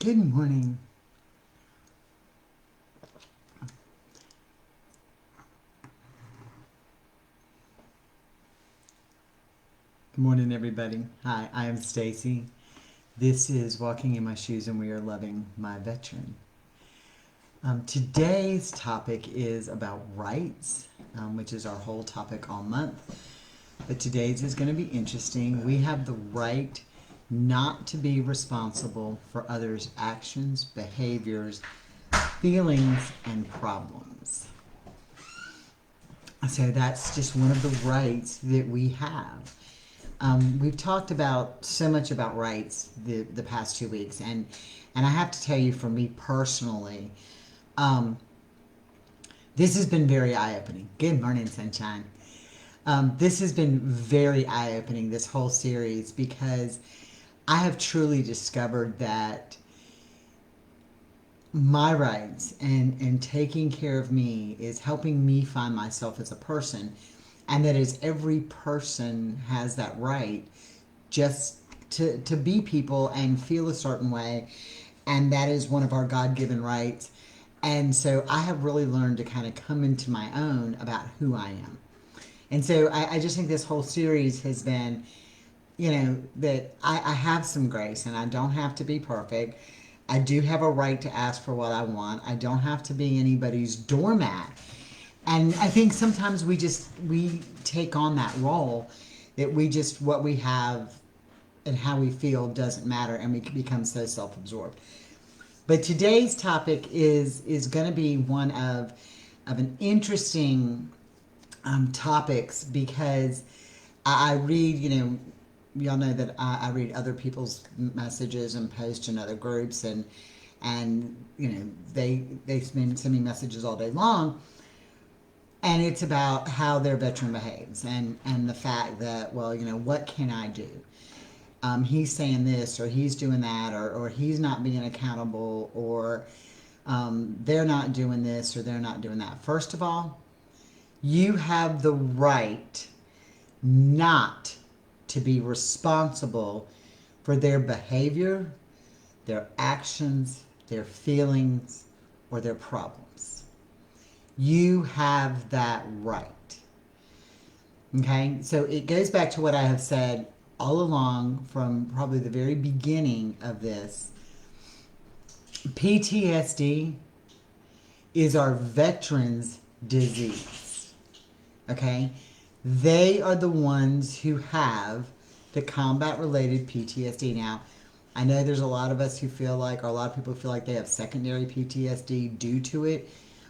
Good morning. Good morning, everybody. Hi, I am Stacy. This is Walking in My Shoes, and we are loving my veteran. Today's topic is about rights, which is our whole topic all month. But today's is going to be interesting. We have the right not to be responsible for others' actions, behaviors, feelings, and problems. So that's just one of the rights that we have. We've talked about so much about rights the past 2 weeks, and I have to tell you, for me personally, this has been very eye-opening. Good morning, sunshine. This has been very eye-opening, this whole series, because I have truly discovered that my rights and taking care of me is helping me find myself as a person, and that is every person has that right just to be people and feel a certain way, and that is one of our God-given rights. And so I have really learned to kind of come into my own about who I am. And so I just think this whole series has been, that I have some grace, and I don't have to be perfect. I do have a right to ask for what I want. I don't have to be anybody's doormat. And I think sometimes we take on that role, that what we have and how we feel doesn't matter, and we become so self-absorbed. But today's topic is going to be one of an interesting topics, because I read, y'all know that I read other people's messages and posts in other groups, and they send me messages all day long, and it's about how their veteran behaves, and the fact that, well, what can I do? He's saying this, or he's doing that, or he's not being accountable, or they're not doing this, or they're not doing that. First of all, you have the right not to be responsible for their behavior, their actions, their feelings, or their problems. You have that right. Okay? So it goes back to what I have said all along from probably the very beginning of this. PTSD is our veterans' disease. Okay? They are the ones who have the combat-related PTSD. Now, I know there's a lot of us who feel like, or a lot of people feel like they have secondary PTSD due to it.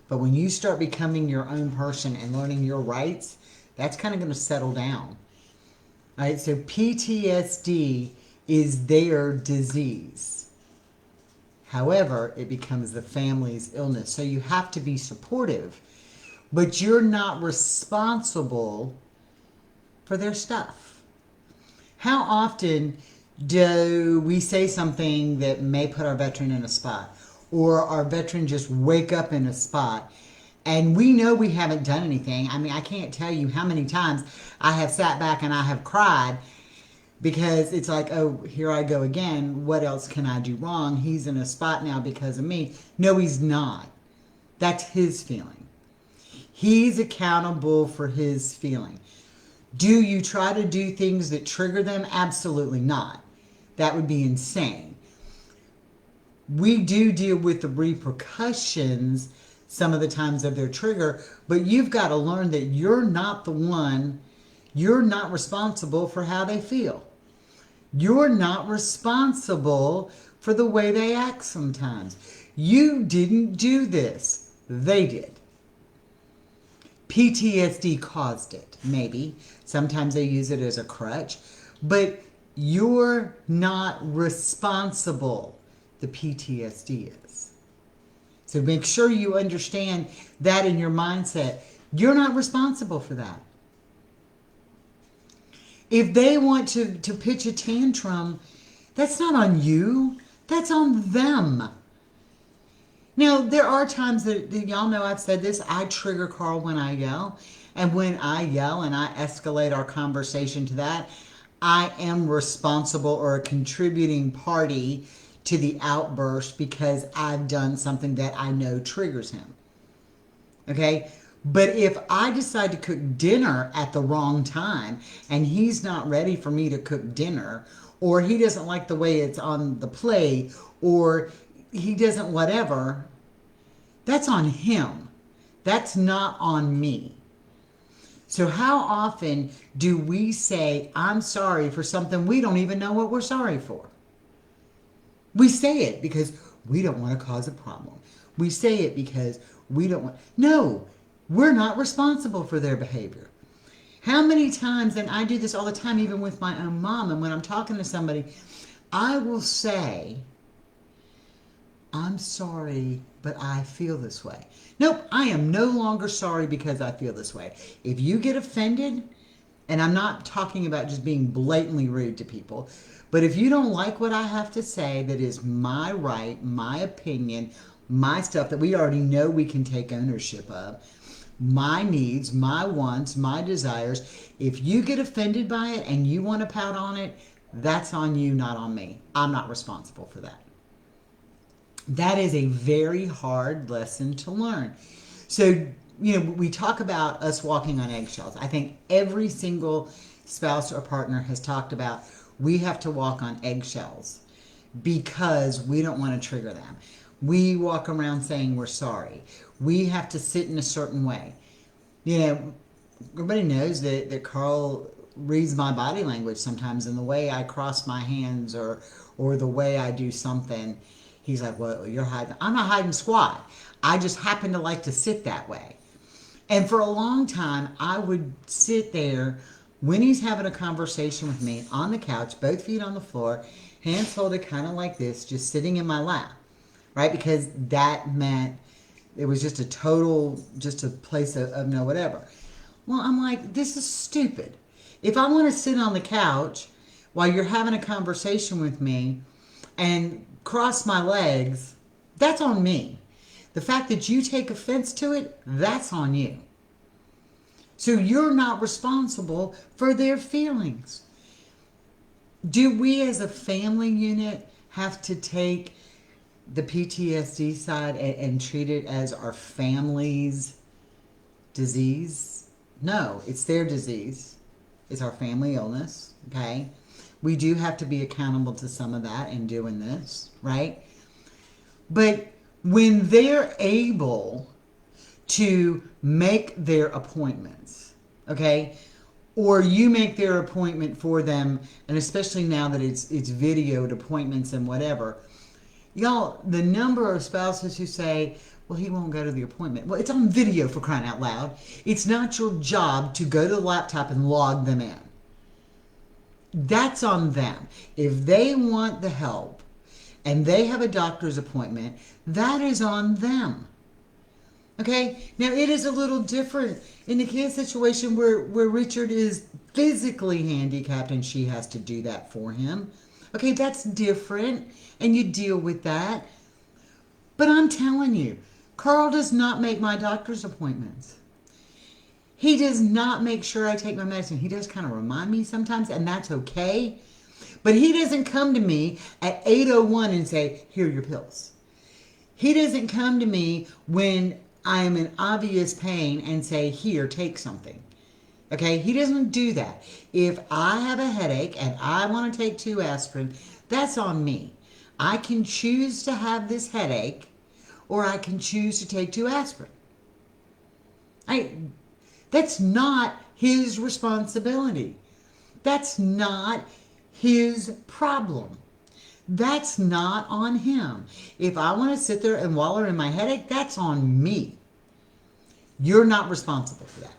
But when you start becoming your own person and learning your rights, that's kind of going to settle down. All right, so PTSD is their disease. However, it becomes the family's illness. So you have to be supportive, but you're not responsible for their stuff. How often do we say something that may put our veteran in a spot, or our veteran just wake up in a spot, and we know we haven't done anything? I mean, I can't tell you how many times I have sat back and I have cried, because it's like, oh, here I go again. What else can I do wrong? He's in a spot now because of me. No, he's not. That's his feeling. He's accountable for his feeling. Do you try to do things that trigger them? Absolutely not. That would be insane. We do deal with the repercussions some of the times of their trigger, but you've got to learn that you're not the one, you're not responsible for how they feel. You're not responsible for the way they act sometimes. You didn't do this. They did. PTSD caused it, maybe. Sometimes they use it as a crutch. But you're not responsible. The PTSD is. So make sure you understand that in your mindset. You're not responsible for that. If they want to pitch a tantrum, that's not on you. That's on them. Now, there are times that y'all know I've said this, I trigger Carl when I yell. And when I yell and I escalate our conversation to that, I am responsible or a contributing party to the outburst because I've done something that I know triggers him. Okay? But if I decide to cook dinner at the wrong time and he's not ready for me to cook dinner, or he doesn't like the way it's on the plate, or he doesn't whatever, that's on him. That's not on me. So how often do we say, I'm sorry for something we don't even know what we're sorry for? We say it because we don't want to cause a problem. We say it because we don't want... No, we're not responsible for their behavior. How many times, and I do this all the time, even with my own mom, and when I'm talking to somebody, I will say, I'm sorry, but I feel this way. Nope, I am no longer sorry because I feel this way. If you get offended, and I'm not talking about just being blatantly rude to people, but if you don't like what I have to say, that is my right, my opinion, my stuff that we already know we can take ownership of, my needs, my wants, my desires, if you get offended by it and you want to pout on it, that's on you, not on me. I'm not responsible for that. That is a very hard lesson to learn. So, we talk about us walking on eggshells. I think every single spouse or partner has talked about we have to walk on eggshells because we don't want to trigger them. We walk around saying we're sorry. We have to sit in a certain way. Everybody knows that Carl reads my body language sometimes, and the way I cross my hands or the way I do something. He's like, well, you're hiding. I'm not hiding squat. I just happen to like to sit that way. And for a long time, I would sit there when he's having a conversation with me on the couch, both feet on the floor, hands folded kind of like this, just sitting in my lap, right? Because that meant it was just a place of no whatever. Well, I'm like, this is stupid. If I want to sit on the couch while you're having a conversation with me and cross my legs, that's on me. The fact that you take offense to it, that's on you. So you're not responsible for their feelings. Do we as a family unit have to take the PTSD side and treat it as our family's disease? No, it's their disease. It's our family illness, okay? We do have to be accountable to some of that in doing this, right? But when they're able to make their appointments, okay, or you make their appointment for them, and especially now that it's videoed appointments and whatever, y'all, the number of spouses who say, well, he won't go to the appointment. Well, it's on video, for crying out loud. It's not your job to go to the laptop and log them in. That's on them. If they want the help and they have a doctor's appointment, that is on them. Okay? Now, it is a little different in the kid situation where Richard is physically handicapped and she has to do that for him. Okay, that's different, and you deal with that. But I'm telling you, Carl does not make my doctor's appointments. He does not make sure I take my medicine. He does kind of remind me sometimes, and that's okay. But he doesn't come to me at 8:01 and say, here are your pills. He doesn't come to me when I am in obvious pain and say, here, take something. Okay? He doesn't do that. If I have a headache and I want to take 2 aspirin, that's on me. I can choose to have this headache, or I can choose to take 2 aspirin. That's not his responsibility. That's not his problem. That's not on him. If I want to sit there and wallow in my headache, that's on me. You're not responsible for that.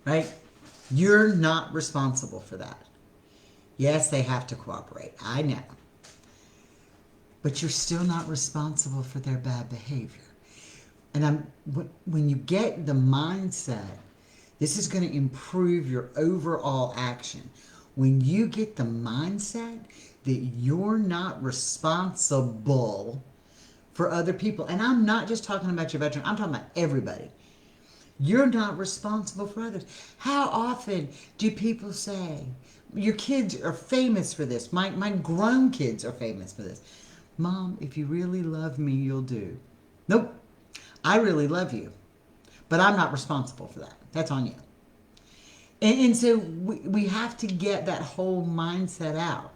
Right? You're not responsible for that. Yes, they have to cooperate. I know. But you're still not responsible for their bad behavior. And when you get the mindset, this is going to improve your overall action. When you get the mindset that you're not responsible for other people, and I'm not just talking about your veteran, I'm talking about everybody. You're not responsible for others. How often do people say, Your kids are famous for this. My grown kids are famous for this. Mom, if you really love me, you'll do. Nope. I really love you, but I'm not responsible for that. That's on you. And so we have to get that whole mindset out.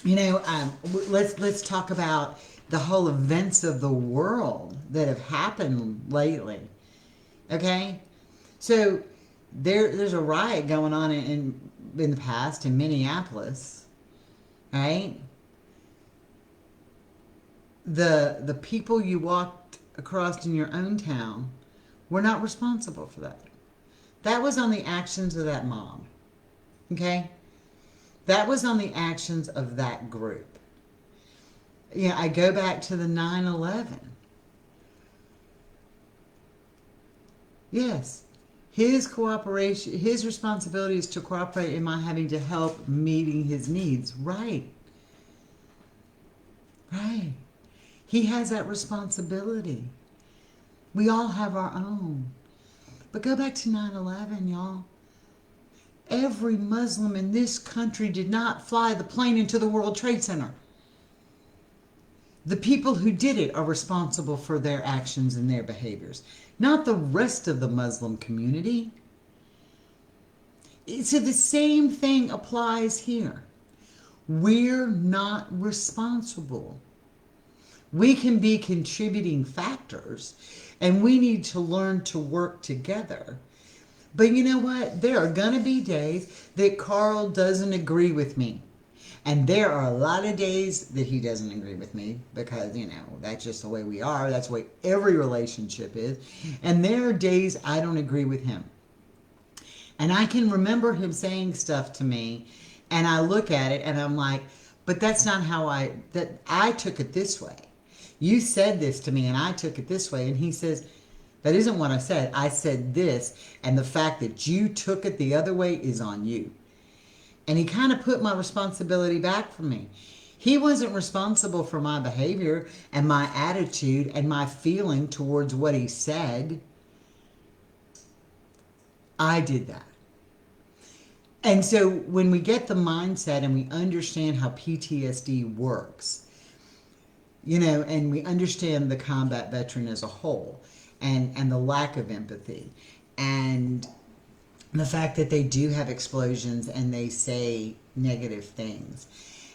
Let's talk about the whole events of the world that have happened lately. Okay, so there's a riot going on in the past in Minneapolis, right? The people you walked across in your own town were not responsible for that. That was on the actions of that mob. Okay? That was on the actions of that group. I go back to the 9/11. Yes. His cooperation, his responsibility is to cooperate in my having to help meeting his needs. Right. Right. He has that responsibility. We all have our own. But go back to 9/11, y'all. Every Muslim in this country did not fly the plane into the World Trade Center. The people who did it are responsible for their actions and their behaviors, not the rest of the Muslim community. So the same thing applies here. We're not responsible. We can be contributing factors, and we need to learn to work together. But you know what? There are going to be days that Carl doesn't agree with me. And there are a lot of days that he doesn't agree with me because, that's just the way we are. That's the way every relationship is. And there are days I don't agree with him. And I can remember him saying stuff to me, and I look at it and I'm like, but that's not how I took it this way. You said this to me and I took it this way. And he says, that isn't what I said. I said this, and the fact that you took it the other way is on you. And he kind of put my responsibility back from me. He wasn't responsible for my behavior and my attitude and my feeling towards what he said. I did that. And so when we get the mindset and we understand how PTSD works, and we understand the combat veteran as a whole, and the lack of empathy, and the fact that they do have explosions and they say negative things,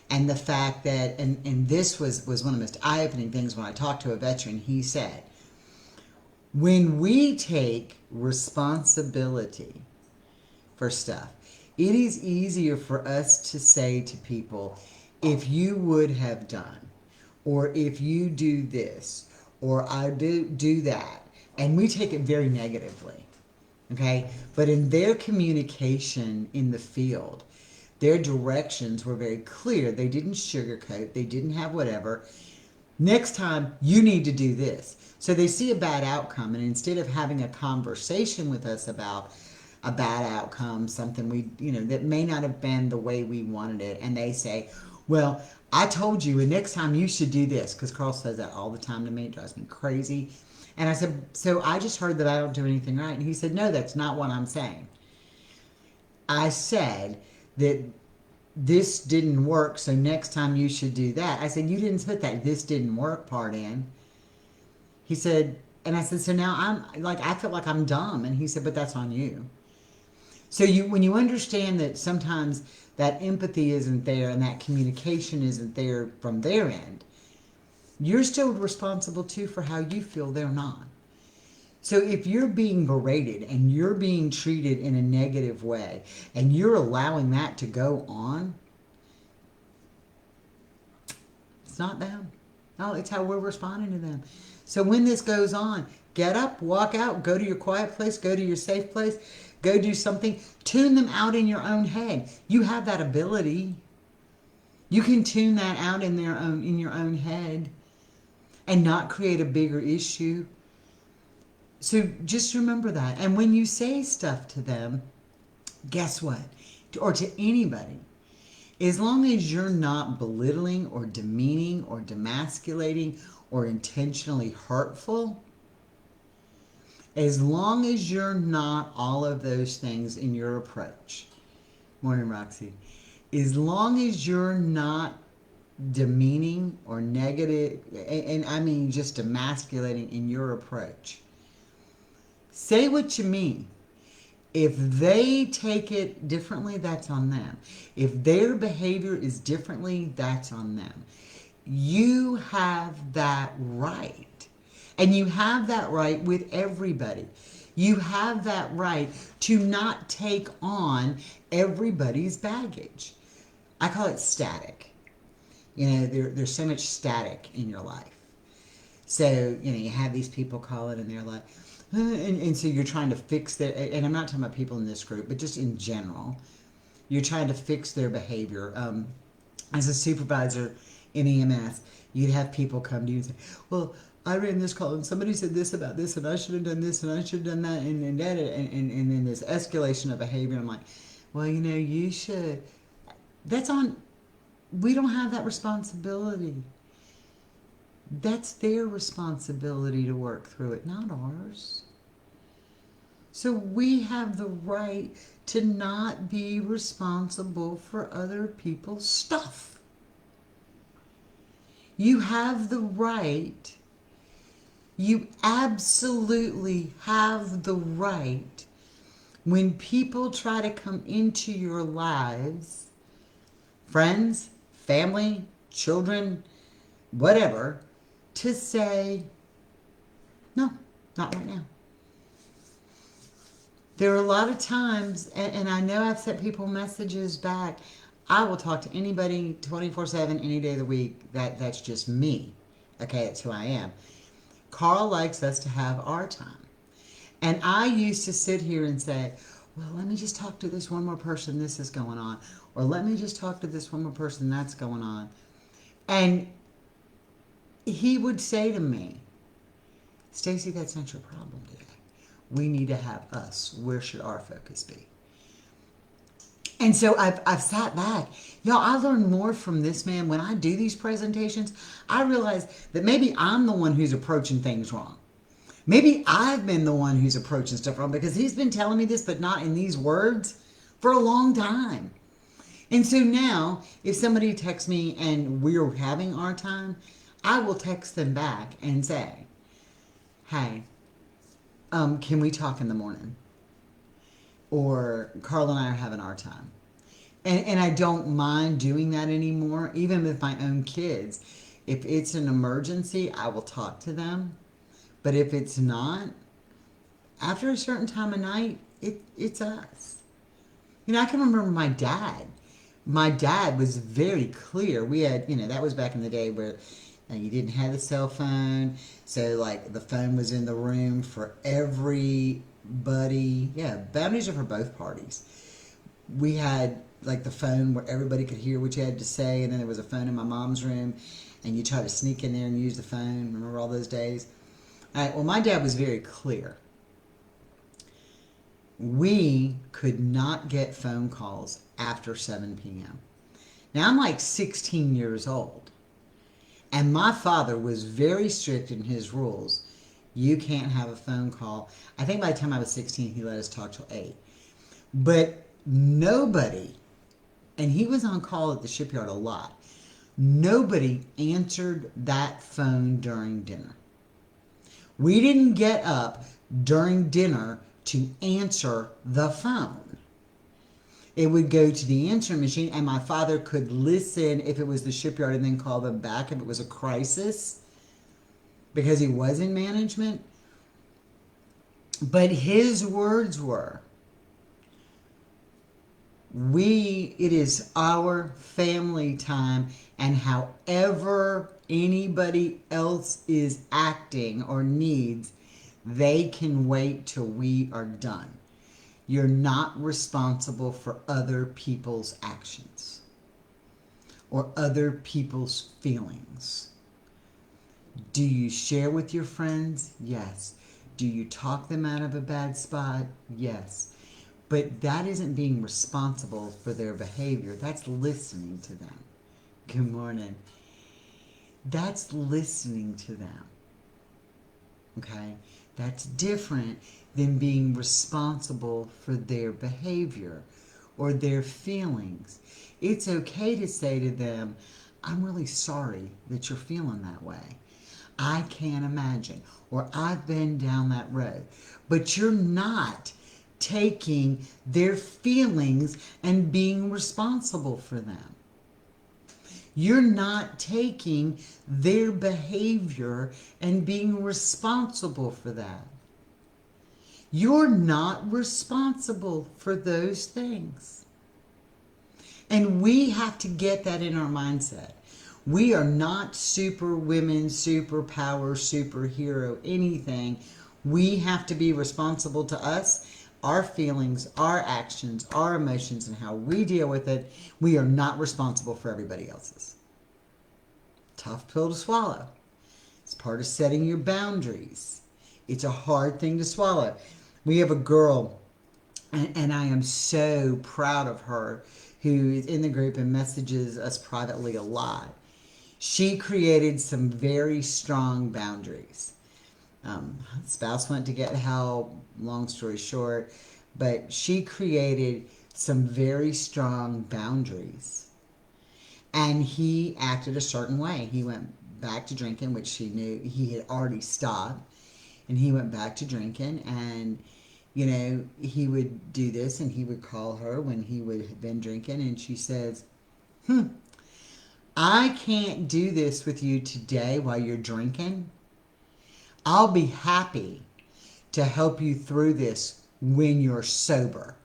and the fact that, and this was one of the most eye-opening things when I talked to a veteran. He said, when we take responsibility for stuff, it is easier for us to say to people, if you would have done, or if you do this, or I do that. And we take it very negatively, okay? But in their communication in the field, their directions were very clear. They didn't sugarcoat. They didn't have whatever. Next time, you need to do this. So they see a bad outcome, and instead of having a conversation with us about a bad outcome, something that may not have been the way we wanted it, and they say, well, I told you, and next time you should do this, because Carl says that all the time to me. It drives me crazy. And I said, so I just heard that I don't do anything right. And he said, no, that's not what I'm saying. I said that this didn't work, so next time you should do that. I said, you didn't put that this didn't work part in. He said, and I said, so now I feel like I'm dumb. And he said, but that's on you. So when you understand that sometimes that empathy isn't there and that communication isn't there from their end, you're still responsible too for how you feel. They're not. So if you're being berated and you're being treated in a negative way and you're allowing that to go on, it's not them. No, it's how we're responding to them. So when this goes on, get up, walk out, go to your quiet place, go to your safe place, go do something. Tune them out in your own head. You have that ability. You can tune that out in your own head and not create a bigger issue. So just remember that. And when you say stuff to them, guess what? Or to anybody, as long as you're not belittling or demeaning or demasculating or intentionally hurtful, as long as you're not all of those things in your approach, Morning, Roxy. As long as you're not demeaning or negative, and I mean just emasculating in your approach, say what you mean. If they take it differently, that's on them. If their behavior is differently, that's on them. You have that right. And you have that right with everybody. You have that right to not take on everybody's baggage. I call it static. You know, there's so much static in your life. So, you know, you have these people calling and they're like, and so you're trying to fix their, and I'm not talking about people in this group, but just in general, you're trying to fix their behavior. As a supervisor in EMS, you'd have people come to you and say, well, I ran this call and somebody said this about this and I should have done this and I should have done that and that and then this escalation of behavior. I'm like, well, you know, you should. That's on, we don't have that responsibility. That's their responsibility to work through it, not ours. So we have the right to not be responsible for other people's stuff. You have the right, you absolutely have the right when people try to come into your lives, friends, family, children, whatever, to say, no, not right now. There are a lot of times, and I know I've sent people messages back, I will talk to anybody 24/7, any day of the week. That's just me. Okay, that's who I am. Carl likes us to have our time. And I used to sit here and say, well, let me just talk to this one more person, this is going on. Or let me just talk to this one more person, that's going on. And he would say to me, Stacy, that's not your problem today. We need to have us. Where should our focus be? And so I've sat back. Y'all, I learned more from this man. When I do these presentations, I realize that maybe I'm the one who's approaching things wrong. Maybe I've been the one who's approaching stuff wrong because he's been telling me this, but not in these words, for a long time. And so now, if somebody texts me and we're having our time, I will text them back and say, hey, can we talk in the morning? Or Carl and I are having our time. And I don't mind doing that anymore, even with my own kids. If it's an emergency, I will talk to them. But if it's not, after a certain time of night, it's us. You know, I can remember my dad. My dad was very clear. We had, you know, that was back in the day where you didn't have a cell phone. So, like, the phone was in the room for everybody. Yeah, boundaries are for both parties. We had, like, the phone where everybody could hear what you had to say. And then there was a phone in my mom's room. And you try to sneak in there and use the phone. Remember all those days? All right, well, my dad was very clear. We could not get phone calls after 7 p.m. Now, I'm like 16 years old. And my father was very strict in his rules. You can't have a phone call. I think by the time I was 16, he let us talk till 8. But nobody, and he was on call at the shipyard a lot, nobody answered that phone during dinner. We didn't get up during dinner to answer the phone. It would go to the answering machine, and my father could listen if it was the shipyard and then call them back if it was a crisis, because he was in management. But his words were, it is our family time, and however anybody else is acting or needs, they can wait till we are done. You're not responsible for other people's actions or other people's feelings. Do you share with your friends? Yes. Do you talk them out of a bad spot? Yes. But that isn't being responsible for their behavior. That's listening to them. Good morning. That's listening to them. Okay? That's different than being responsible for their behavior. or their feelings, it's okay to say to them, I'm really sorry that you're feeling that way. I can't imagine, or I've been down that road. But you're not taking their feelings and being responsible for them. You're not taking their behavior and being responsible for that. You're not responsible for those things. And we have to get that in our mindset. We are not super women, superpower, superhero, anything. We have to be responsible to us, our feelings, our actions, our emotions, and how we deal with it. We are not responsible for everybody else's. Tough pill to swallow. It's part of setting your boundaries. It's a hard thing to swallow. We have a girl, and I am so proud of her, who is in the group and messages us privately a lot. She created some very strong boundaries. Spouse went to get help, long story short, but she created some very strong boundaries. And he acted a certain way. He went back to drinking, which she knew he had already stopped. And he went back to drinking, and he would do this, and he would call her when he would have been drinking, and she says, I can't do this with you today while you're drinking. I'll be happy to help you through this when you're sober.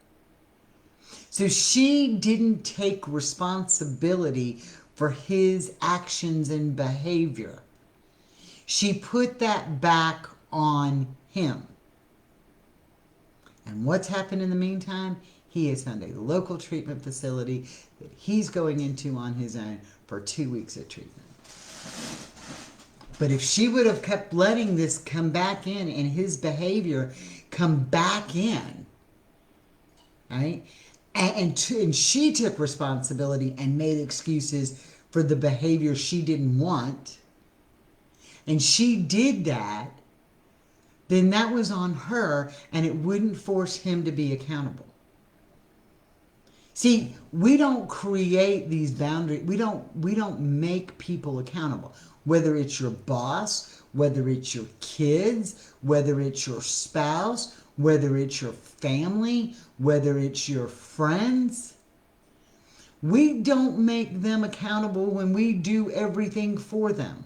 So she didn't take responsibility for his actions and behavior. She put that back on him. And what's happened in the meantime? He has found a local treatment facility that he's going into on his own for 2 weeks of treatment. But if she would have kept letting this come back in and his behavior come back in, right? And she took responsibility and made excuses for the behavior she didn't want, and she did that, then that was on her, and it wouldn't force him to be accountable. See, we don't create these boundaries. We don't make people accountable. Whether it's your boss, whether it's your kids, whether it's your spouse, whether it's your family, whether it's your friends. We don't make them accountable when we do everything for them.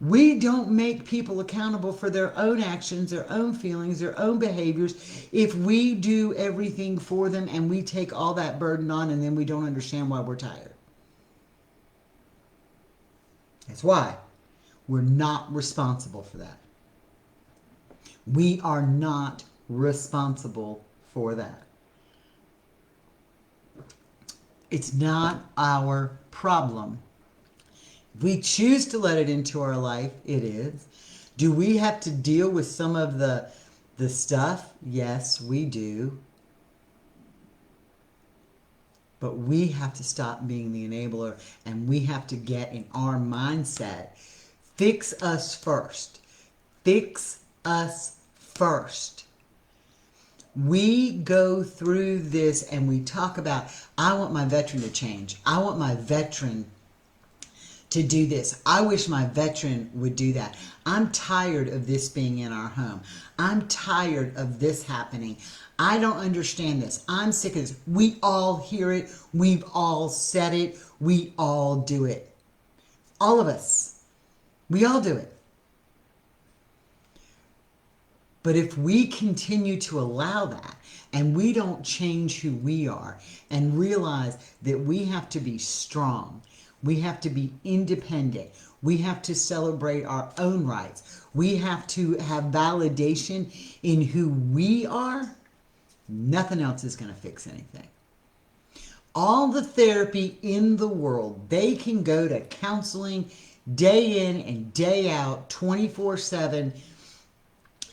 We don't make people accountable for their own actions, their own feelings, their own behaviors if we do everything for them and we take all that burden on and then we don't understand why we're tired. That's why we're not responsible for that. We are not responsible for that. It's not our problem. If we choose to let it into our life, it is. Do we have to deal with some of the stuff? Yes, we do. But we have to stop being the enabler, and we have to get in our mindset. Fix us first. Fix us first. We go through this and we talk about, I want my veteran to change. I want my veteran to do this. I wish my veteran would do that. I'm tired of this being in our home. I'm tired of this happening. I don't understand this. I'm sick of this. We all hear it. We've all said it. We all do it. All of us. We all do it. But if we continue to allow that and we don't change who we are and realize that we have to be strong, we have to be independent, we have to celebrate our own rights, we have to have validation in who we are, nothing else is going to fix anything. All the therapy in the world, they can go to counseling day in and day out, 24/7,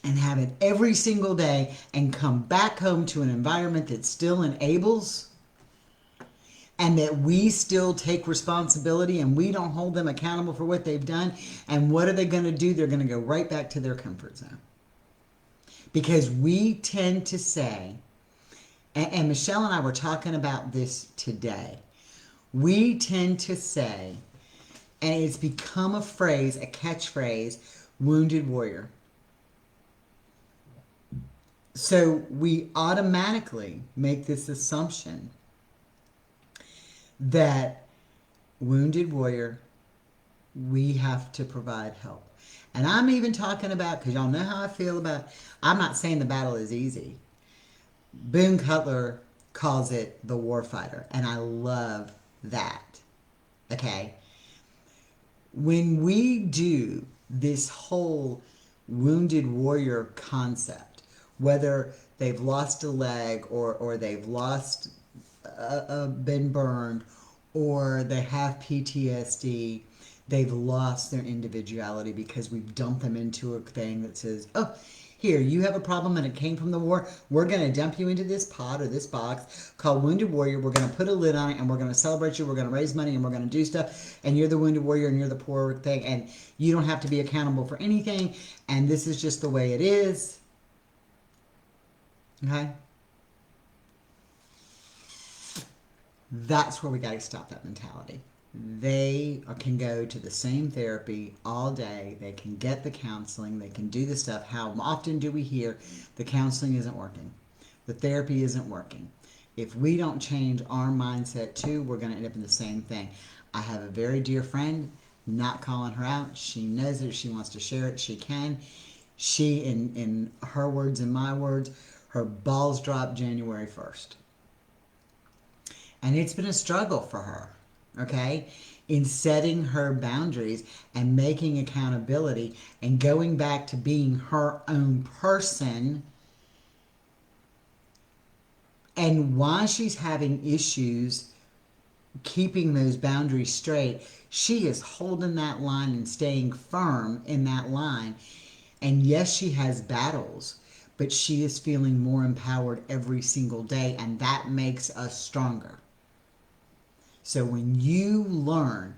and have it every single day and come back home to an environment that still enables and that we still take responsibility and we don't hold them accountable for what they've done. And what are they going to do? They're going to go right back to their comfort zone. Because we tend to say, And Michelle and I were talking about this today. We tend to say, and it's become a phrase, a catchphrase, wounded warrior. So we automatically make this assumption that wounded warrior, we have to provide help. And I'm even talking about, because y'all know how I feel about, I'm not saying the battle is easy. Boone Cutler calls it the war fighter, and I love that. Okay? When we do this whole wounded warrior concept, whether they've lost a leg or they've lost been burned, or they have PTSD, they've lost their individuality because we've dumped them into a thing that says, oh, here, you have a problem and it came from the war. We're going to dump you into this pot or this box called Wounded Warrior. We're going to put a lid on it and we're going to celebrate you. We're going to raise money and we're going to do stuff. And you're the Wounded Warrior and you're the poor thing. And you don't have to be accountable for anything. And this is just the way it is. Okay? That's where we got to stop that mentality. They can go to the same therapy all day. They can get the counseling. They can do the stuff. How often do we hear the counseling isn't working? The therapy isn't working. If we don't change our mindset too, we're going to end up in the same thing. I have a very dear friend, not calling her out. She knows it. If she wants to share it, she can. She, in her words and my words, her balls dropped January 1st. And it's been a struggle for her. Okay, in setting her boundaries and making accountability and going back to being her own person. And while she's having issues keeping those boundaries straight, she is holding that line and staying firm in that line. And yes, she has battles, but she is feeling more empowered every single day, and that makes us stronger. So when you learn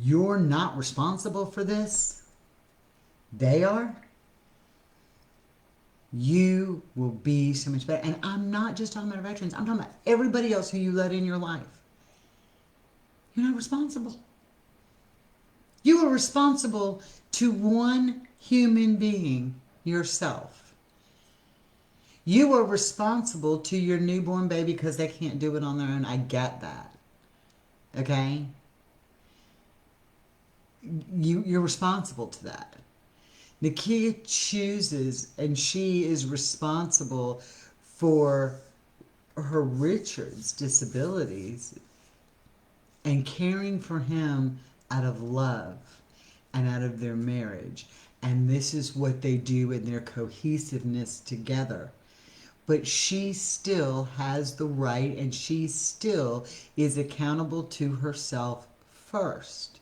you're not responsible for this, they are, you will be so much better. And I'm not just talking about veterans. I'm talking about everybody else who you let in your life. You're not responsible. You are responsible to one human being, yourself. You are responsible to your newborn baby because they can't do it on their own. I get that. Okay? You're responsible to that. Nakia chooses, and she is responsible for her Richard's disabilities and caring for him out of love and out of their marriage. And this is what they do in their cohesiveness together. But she still has the right, and she still is accountable to herself first.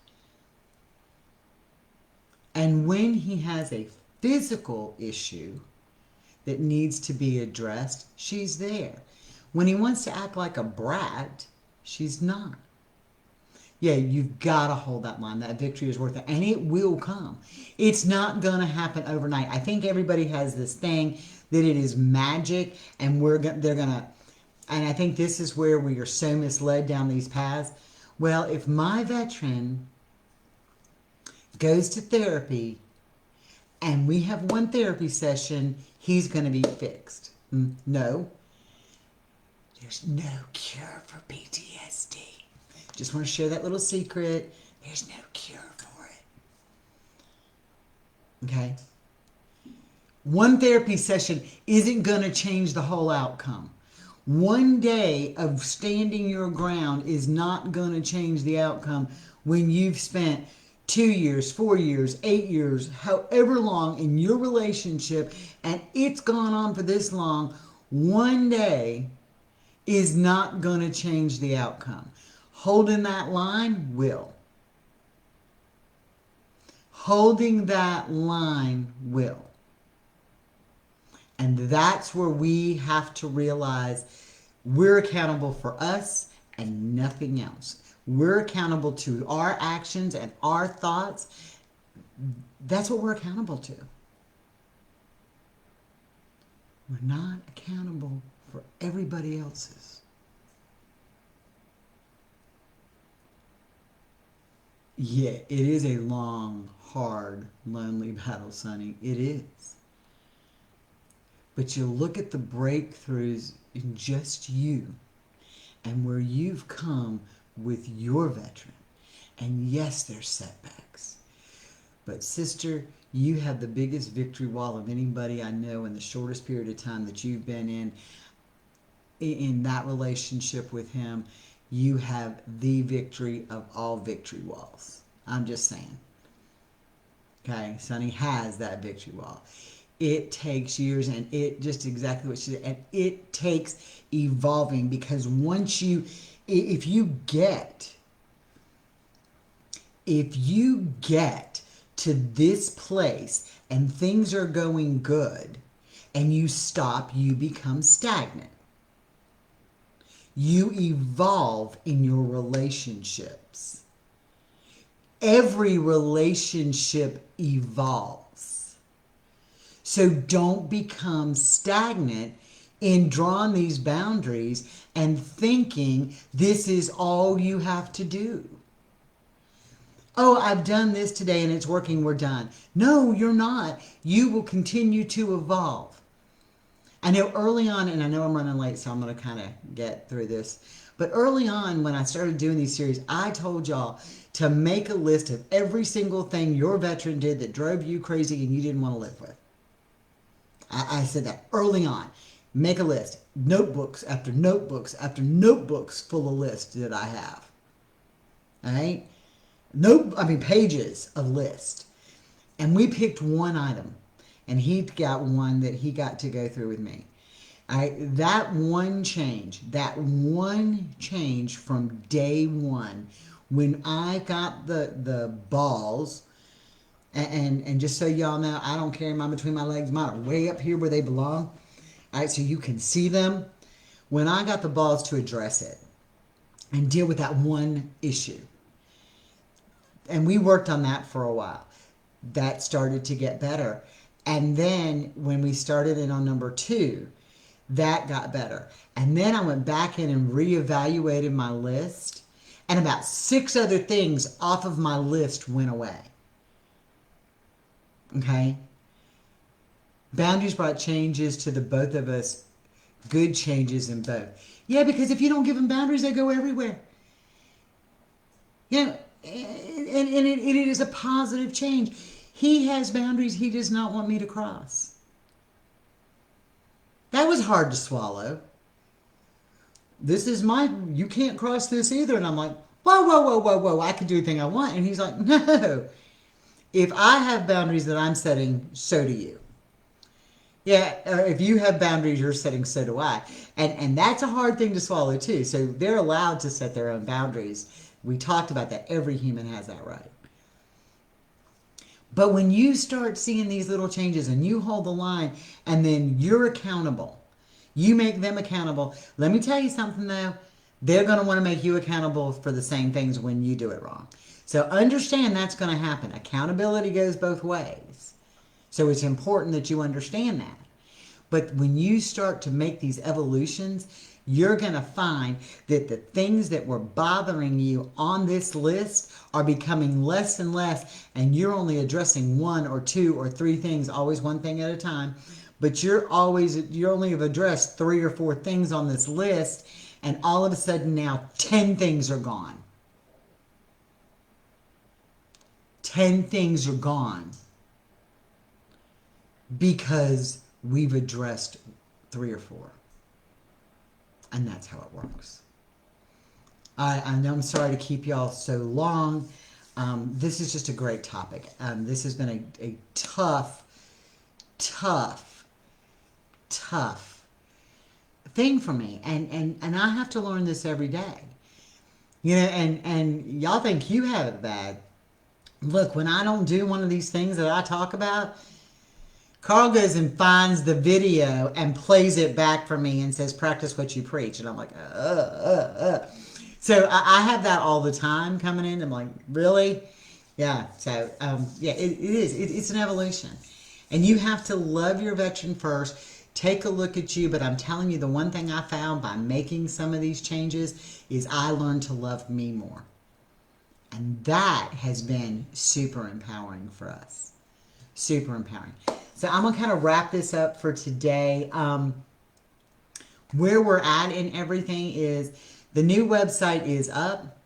And when he has a physical issue that needs to be addressed, she's there. When he wants to act like a brat, she's not. Yeah, you've got to hold that line. That victory is worth it. And it will come. It's not going to happen overnight. I think everybody has this thing that it is magic, and they're going to, and I think this is where we are so misled down these paths. Well, if my veteran goes to therapy and we have one therapy session, he's going to be fixed. No. There's no cure for PTSD. Just want to share that little secret. There's no cure for it. Okay? One therapy session isn't going to change the whole outcome. One day of standing your ground is not going to change the outcome when you've spent 2 years, 4 years, 8 years, however long in your relationship, and it's gone on for this long. One day is not going to change the outcome. Holding that line will. Holding that line will. And that's where we have to realize we're accountable for us and nothing else. We're accountable to our actions and our thoughts. That's what we're accountable to. We're not accountable for everybody else's. Yeah, it is a long, hard, lonely battle, Sonny. It is. But you look at the breakthroughs in just you and where you've come with your veteran. And yes, there's setbacks. But sister, you have the biggest victory wall of anybody I know in the shortest period of time that you've been in that relationship with him. You have the victory of all victory walls. I'm just saying. Okay, Sonny has that victory wall. It takes years, and it just exactly what she said, and it takes evolving, because once you, if you get to this place and things are going good and you stop, you become stagnant. You evolve in your relationships. Every relationship evolves. So don't become stagnant in drawing these boundaries and thinking this is all you have to do. Oh, I've done this today and it's working, we're done. No, you're not. You will continue to evolve. I know early on, and I know I'm running late, so I'm going to kind of get through this. But early on, when I started doing these series, I told y'all to make a list of every single thing your veteran did that drove you crazy and you didn't want to live with. I said that early on. Make a list. Notebooks after notebooks after notebooks full of lists that I have. All right? Pages of lists. And we picked one item. And he got one that he got to go through with me. That one change from day one, when I got the balls, and just so y'all know, I don't carry mine between my legs. Mine are way up here where they belong. All right, so you can see them. When I got the balls to address it and deal with that one issue, and we worked on that for a while, that started to get better. And then when we started in on number 2, that got better. And then I went back in and reevaluated my list, and about 6 other things off of my list went away. Okay? Boundaries brought changes to the both of us, good changes in both. Yeah, because if you don't give them boundaries, they go everywhere. You know, and it is a positive change. He has boundaries he does not want me to cross. That was hard to swallow. This is you can't cross this either. And I'm like, whoa, I can do anything I want. And he's like, no. If I have boundaries that I'm setting, so do you. Yeah, if you have boundaries you're setting, so do I. And that's a hard thing to swallow too. So they're allowed to set their own boundaries. We talked about that. Every human has that right. But when you start seeing these little changes and you hold the line and then you're accountable, you make them accountable. Let me tell you something though, they're going to want to make you accountable for the same things when you do it wrong. So understand that's going to happen. Accountability goes both ways. So it's important that you understand that. But when you start to make these evolutions, you're going to find that the things that were bothering you on this list are becoming less and less, and you're only addressing 1 or 2 or 3 things, always one thing at a time, but you only have addressed 3 or 4 things on this list, and all of a sudden now 10 things are gone. 10 things are gone because we've addressed 3 or 4. And that's how it works. I know I'm sorry to keep y'all so long. This is just a great topic. This has been a tough thing for me. And I have to learn this every day. You know, and y'all think you have it bad. Look, when I don't do one of these things that I talk about, Carl goes and finds the video and plays it back for me and says, practice what you preach. And I'm like, So I have that all the time coming in. I'm like, really? Yeah. So, it is. It's an evolution. And you have to love your veteran first. take a look at you. But I'm telling you, the one thing I found by making some of these changes is I learned to love me more. And that has been super empowering for us. Super empowering. So I'm going to kind of wrap this up for today. Where we're at in everything is the new website is up.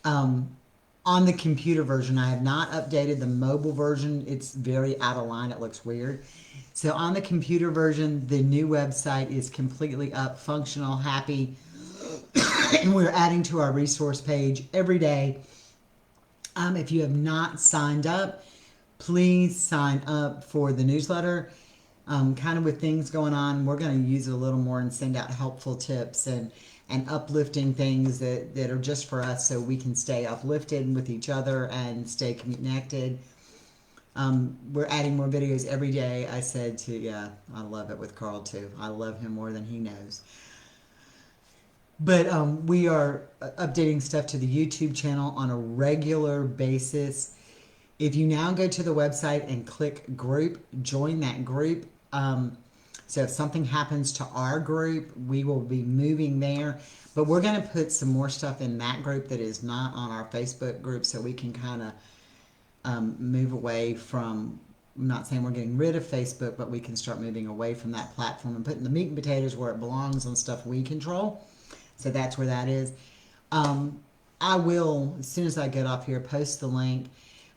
On the computer version, I have not updated the mobile version. It's very out of line. It looks weird. So on the computer version, the new website is completely up, functional, happy. And we're adding to our resource page every day. If you have not signed up, please sign up for the newsletter. Kind of with things going on, we're going to use it a little more and send out helpful tips and uplifting things that are just for us so we can stay uplifted with each other and stay connected. We're adding more videos every day. I said yeah, I love it with Carl too. I love him more than he knows. But we are updating stuff to the YouTube channel on a regular basis. If you now go to the website and click group, join that group. So if something happens to our group, we will be moving there. But we're going to put some more stuff in that group that is not on our Facebook group so we can kind of move away from, I'm not saying we're getting rid of Facebook, but we can start moving away from that platform and putting the meat and potatoes where it belongs on stuff we control. So that's where that is. I will, as soon as I get off here, post the link.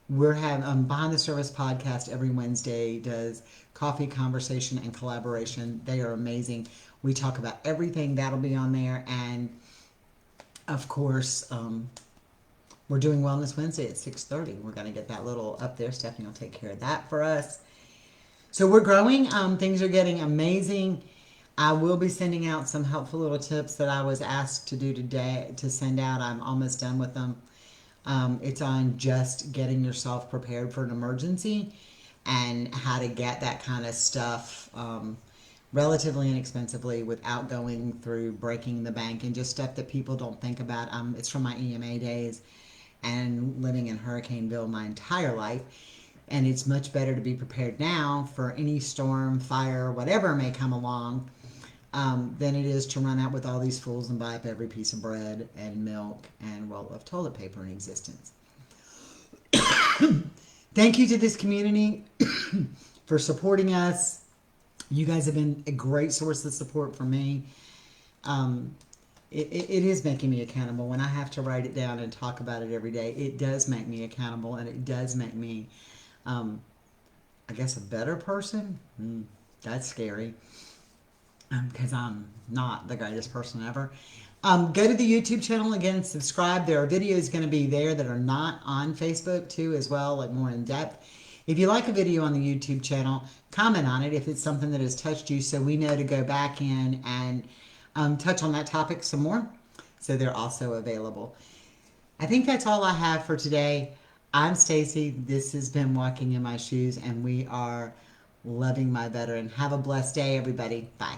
We're having Behind the Service podcast every Wednesday does coffee conversation and collaboration. They are amazing. We talk about everything. That'll be on there. And of course, we're doing Wellness Wednesday at 6:30. We're going to get that little up there. Stephanie will take care of that for us. So we're growing. Things are getting amazing. I will be sending out some helpful little tips that I was asked to do today to send out. I'm almost done with them. It's on just getting yourself prepared for an emergency and how to get that kind of stuff relatively inexpensively without going through breaking the bank, and just stuff that people don't think about. It's from my EMA days and living in Hurricaneville my entire life. And it's much better to be prepared now for any storm, fire, whatever may come along, than it is to run out with all these fools and buy up every piece of bread and milk and roll of toilet paper in existence. Thank you to this community for supporting us. You guys have been a great source of support for me. It is making me accountable. When I have to write it down and talk about it every day, it does make me accountable, and it does make me, I guess, a better person. That's scary. Because I'm not the greatest person ever. Go to the YouTube channel again and subscribe. There are videos going to be there that are not on Facebook too as well, like more in depth. If you like a video on the YouTube channel, comment on it if it's something that has touched you so we know to go back in and touch on that topic some more. So they're also available. I think that's all I have for today. I'm Stacy. This has been Walking in My Shoes, and we are loving my veteran. Have a blessed day, everybody. Bye.